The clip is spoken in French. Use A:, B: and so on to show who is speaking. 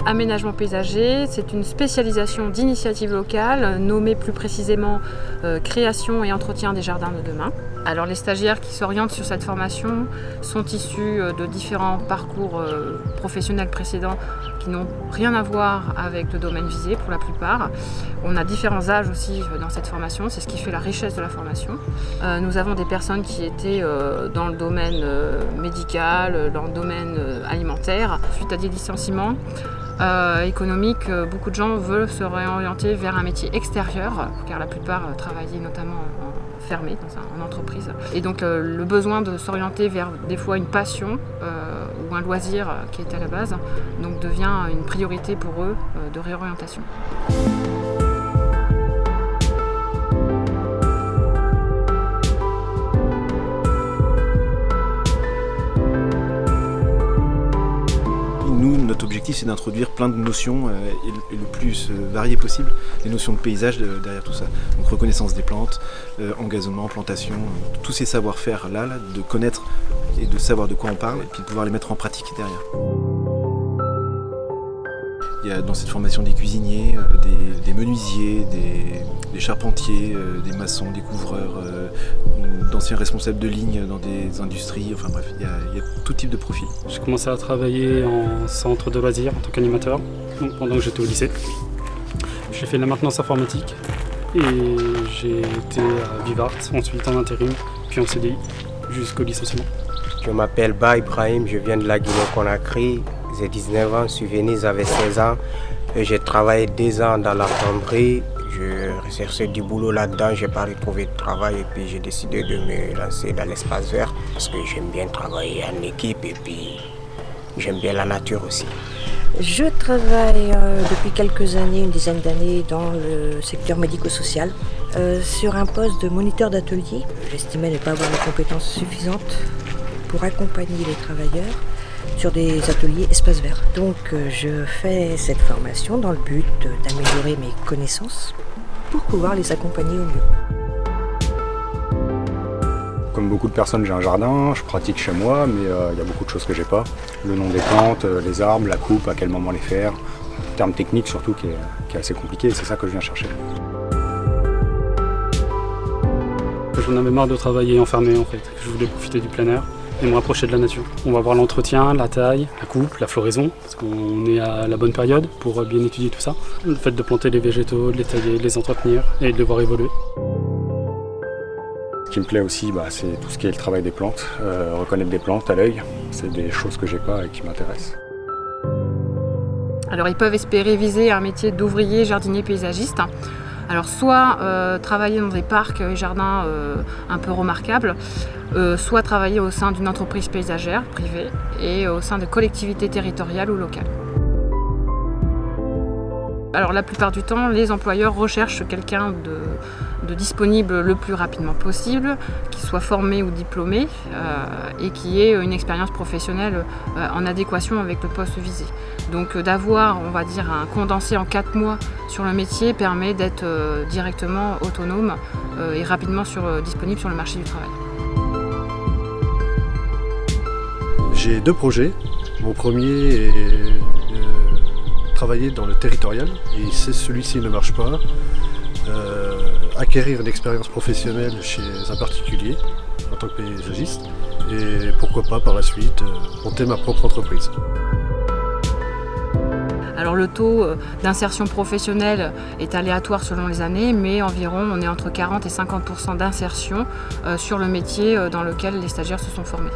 A: aménagement paysager, c'est une spécialisation d'initiative locale, nommée plus précisément création et entretien des jardins de demain. Alors les stagiaires qui s'orientent sur cette formation sont issus de différents parcours professionnels précédents qui n'ont rien à voir avec le domaine visé pour la plupart. On a différents âges aussi dans cette formation, c'est ce qui fait la richesse de la formation. Nous avons des personnes qui étaient dans le domaine médical, dans le domaine alimentaire. Suite à des licenciements économiques, beaucoup de gens veulent se réorienter vers un métier extérieur, car la plupart travaillaient notamment fermés en entreprise. Et donc le besoin de s'orienter vers des fois une passion ou un loisir qui était à la base, donc devient une priorité pour eux de réorientation.
B: Nous, notre objectif, c'est d'introduire plein de notions et le plus variées possible, les notions de paysage derrière tout ça. Donc reconnaissance des plantes, engazonnement, plantation, tous ces savoir-faire là, de connaître et de savoir de quoi on parle, et puis de pouvoir les mettre en pratique derrière. Il y a dans cette formation des cuisiniers, des menuisiers, des charpentiers, des maçons, des couvreurs, d'anciens responsables de ligne dans des industries, enfin bref, il y a tout type de profil.
C: J'ai commencé à travailler en centre de loisirs en tant qu'animateur, pendant que j'étais au lycée. J'ai fait de la maintenance informatique et j'ai été à Vivart, ensuite en intérim, puis en CDI, jusqu'au licenciement.
D: Je m'appelle Ba Ibrahim, je viens de la Guinée-Conakry. J'ai 19 ans, je suis venu, j'avais 16 ans. Et j'ai travaillé 2 ans dans la plomberie. Je recherchais du boulot là-dedans, je n'ai pas retrouvé de travail et puis j'ai décidé de me lancer dans l'espace vert parce que j'aime bien travailler en équipe et puis j'aime bien la nature aussi.
E: Je travaille depuis quelques années, une dizaine d'années, dans le secteur médico-social, sur un poste de moniteur d'atelier. J'estimais ne pas avoir les compétences suffisantes pour accompagner les travailleurs sur des ateliers espace vert. Donc je fais cette formation dans le but d'améliorer mes connaissances pour pouvoir les accompagner au mieux.
F: Comme beaucoup de personnes, j'ai un jardin, je pratique chez moi, mais il y a beaucoup de choses que j'ai pas. Le nom des plantes, les arbres, la coupe, à quel moment les faire. En termes techniques surtout qui est assez compliqué et c'est ça que je viens chercher.
C: J'en avais marre de travailler enfermé en fait. Je voulais profiter du plein air et me rapprocher de la nature. On va voir l'entretien, la taille, la coupe, la floraison, parce qu'on est à la bonne période pour bien étudier tout ça. Le fait de planter les végétaux, de les tailler, de les entretenir et de les voir évoluer.
F: Ce qui me plaît aussi, c'est tout ce qui est le travail des plantes, reconnaître des plantes à l'œil. C'est des choses que j'ai pas et qui m'intéressent.
A: Alors ils peuvent espérer viser un métier d'ouvrier jardinier paysagiste. Alors soit travailler dans des parcs et jardins un peu remarquables, soit travailler au sein d'une entreprise paysagère privée et au sein de collectivités territoriales ou locales. Alors la plupart du temps, les employeurs recherchent quelqu'un de disponible le plus rapidement possible, qui soit formé ou diplômé et qui ait une expérience professionnelle en adéquation avec le poste visé. Donc d'avoir, on va dire, un condensé en 4 mois sur le métier permet d'être directement autonome et rapidement disponible sur le marché du travail.
G: J'ai 2 projets. Mon premier est travailler dans le territorial, et si celui-ci ne marche pas, acquérir une expérience professionnelle chez un particulier en tant que paysagiste, et pourquoi pas par la suite monter ma propre entreprise.
A: Alors le taux d'insertion professionnelle est aléatoire selon les années, mais environ on est entre 40 et 50% d'insertion sur le métier dans lequel les stagiaires se sont formés.